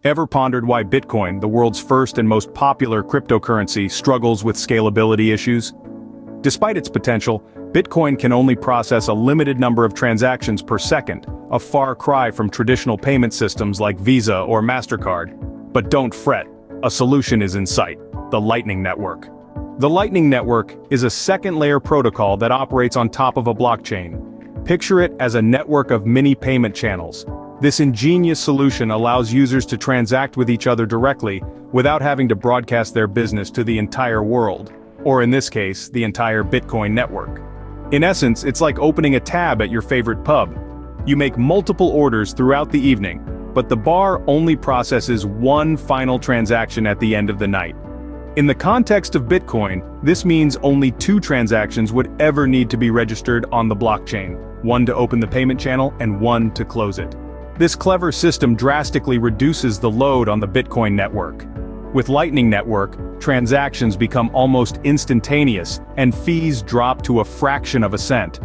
Ever pondered why Bitcoin, the world's first and most popular cryptocurrency, struggles with scalability issues? Despite its potential, Bitcoin can only process a limited number of transactions per second, a far cry from traditional payment systems like Visa or MasterCard. But don't fret, a solution is in sight: the Lightning Network. The Lightning Network is a second-layer protocol that operates on top of a blockchain. Picture it as a network of mini payment channels. This ingenious solution allows users to transact with each other directly without having to broadcast their business to the entire world, or in this case, the entire Bitcoin network. In essence, it's like opening a tab at your favorite pub. You make multiple orders throughout the evening, but the bar only processes one final transaction at the end of the night. In the context of Bitcoin, this means only two transactions would ever need to be registered on the blockchain, one to open the payment channel and one to close it. This clever system drastically reduces the load on the Bitcoin network. With Lightning Network, transactions become almost instantaneous, and fees drop to a fraction of a cent.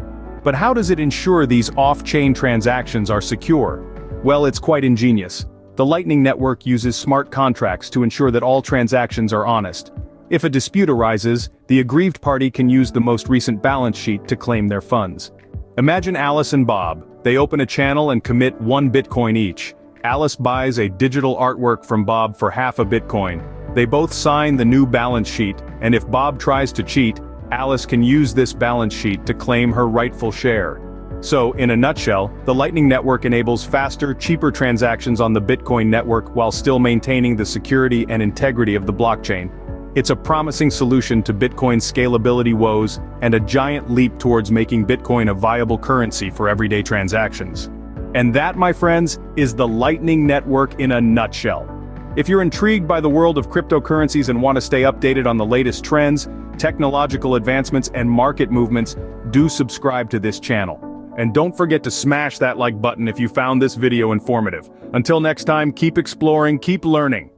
But how does it ensure these off-chain transactions are secure? Well, it's quite ingenious. The Lightning Network uses smart contracts to ensure that all transactions are honest. If a dispute arises, the aggrieved party can use the most recent balance sheet to claim their funds. Imagine Alice and Bob. They open a channel and commit 1 Bitcoin each. Alice buys a digital artwork from Bob for half a Bitcoin. They both sign the new balance sheet, and if Bob tries to cheat, Alice can use this balance sheet to claim her rightful share. So, in a nutshell, the Lightning Network enables faster, cheaper transactions on the Bitcoin network while still maintaining the security and integrity of the blockchain. It's a promising solution to Bitcoin's scalability woes and a giant leap towards making Bitcoin a viable currency for everyday transactions. And that, my friends, is the Lightning Network in a nutshell. If you're intrigued by the world of cryptocurrencies and want to stay updated on the latest trends, technological advancements, and market movements, do subscribe to this channel. And don't forget to smash that like button if you found this video informative. Until next time, keep exploring, keep learning.